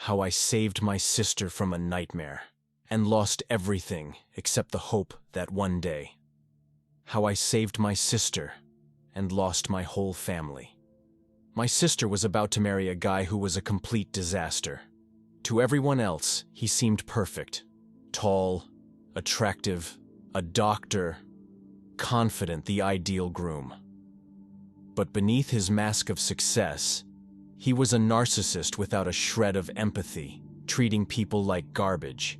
how I saved my sister from a nightmare and lost everything except the hope that one day. How I saved my sister and lost my whole family. My sister was about to marry a guy who was a complete disaster. To everyone else, he seemed perfect. Tall, attractive, a doctor, confident, the ideal groom. But beneath his mask of success, he was a narcissist without a shred of empathy, treating people like garbage.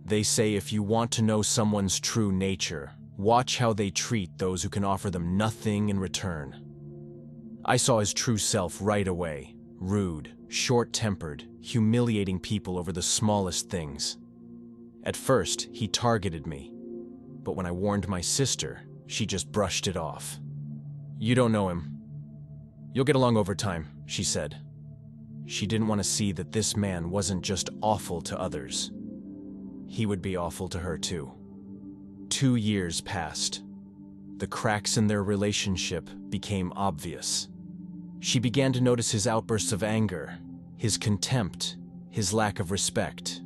They say if you want to know someone's true nature, watch how they treat those who can offer them nothing in return. I saw his true self right away, rude, short-tempered, humiliating people over the smallest things. At first, he targeted me, but when I warned my sister, she just brushed it off. "You don't know him. You'll get along over time," she said. She didn't want to see that this man wasn't just awful to others. He would be awful to her too. 2 years passed. The cracks in their relationship became obvious. She began to notice his outbursts of anger, his contempt, his lack of respect.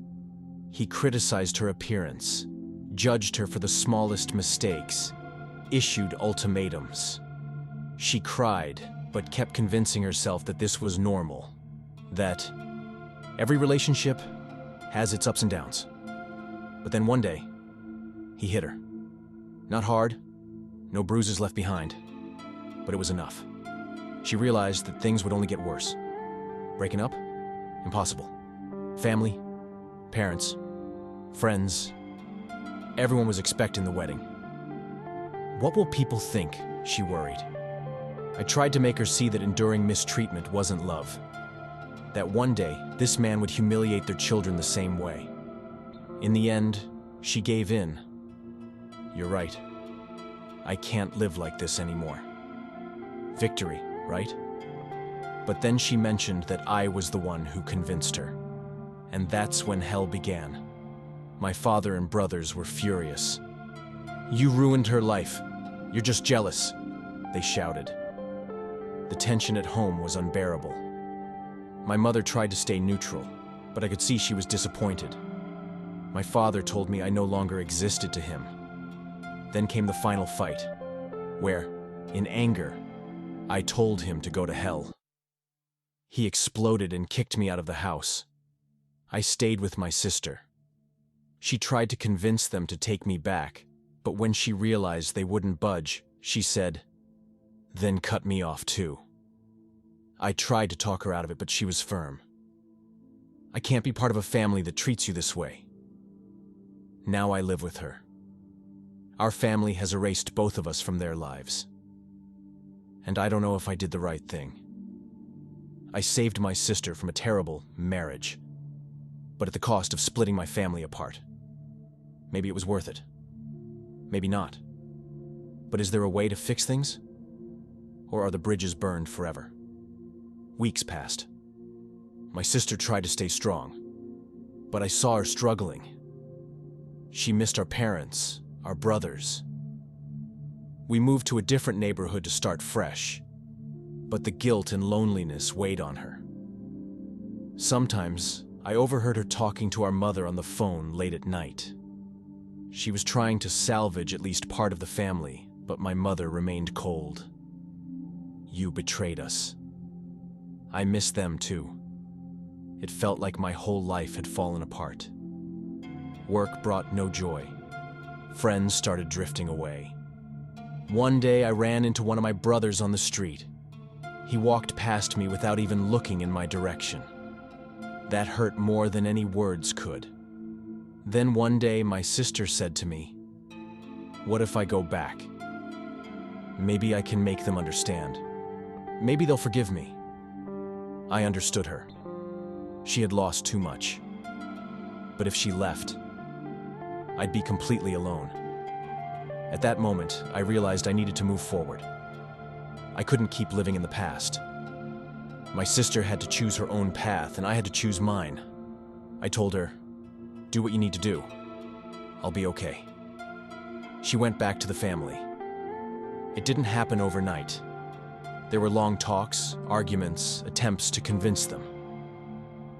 He criticized her appearance, judged her for the smallest mistakes, issued ultimatums. She cried, but kept convincing herself that this was normal, that every relationship has its ups and downs. But then one day, he hit her. Not hard, no bruises left behind, but it was enough. She realized that things would only get worse. Breaking up? Impossible. Family, parents, friends, everyone was expecting the wedding. What will people think? She worried. I tried to make her see that enduring mistreatment wasn't love. That one day, this man would humiliate their children the same way. In the end, she gave in. "You're right. I can't live like this anymore." Victory, right? But then she mentioned that I was the one who convinced her. And that's when hell began. My father and brothers were furious. "You ruined her life. You're just jealous," they shouted. The tension at home was unbearable. My mother tried to stay neutral, but I could see she was disappointed. My father told me I no longer existed to him. Then came the final fight, where, in anger, I told him to go to hell. He exploded and kicked me out of the house. I stayed with my sister. She tried to convince them to take me back, but when she realized they wouldn't budge, she said, "Then cut me off too." I tried to talk her out of it, but she was firm. "I can't be part of a family that treats you this way." Now I live with her. Our family has erased both of us from their lives. And I don't know if I did the right thing. I saved my sister from a terrible marriage, but at the cost of splitting my family apart. Maybe it was worth it. Maybe not. But is there a way to fix things? Or are the bridges burned forever? Weeks passed. My sister tried to stay strong, but I saw her struggling. She missed our parents, our brothers. We moved to a different neighborhood to start fresh, but the guilt and loneliness weighed on her. Sometimes, I overheard her talking to our mother on the phone late at night. She was trying to salvage at least part of the family, but my mother remained cold. "You betrayed us." I missed them too. It felt like my whole life had fallen apart. Work brought no joy. Friends started drifting away. One day I ran into one of my brothers on the street. He walked past me without even looking in my direction. That hurt more than any words could. Then one day my sister said to me, "What if I go back? Maybe I can make them understand. Maybe they'll forgive me." I understood her. She had lost too much. But if she left, I'd be completely alone. At that moment, I realized I needed to move forward. I couldn't keep living in the past. My sister had to choose her own path, and I had to choose mine. I told her, "Do what you need to do. I'll be okay." She went back to the family. It didn't happen overnight. There were long talks, arguments, attempts to convince them.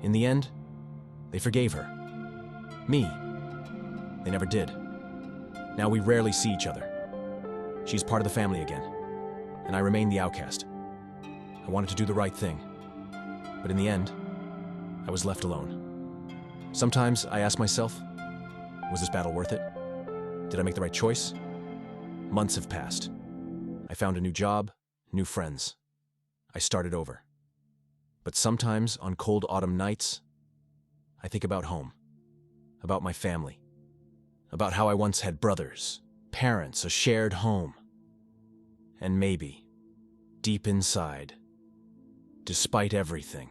In the end, they forgave her. Me, they never did. Now we rarely see each other. She's part of the family again, and I remain the outcast. I wanted to do the right thing, but in the end, I was left alone. Sometimes I ask myself, was this battle worth it? Did I make the right choice? Months have passed. I found a new job, new friends. I started over. But sometimes on cold autumn nights, I think about home, about my family, about how I once had brothers, parents, a shared home. And maybe, deep inside, despite everything,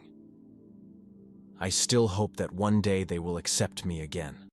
I still hope that one day they will accept me again.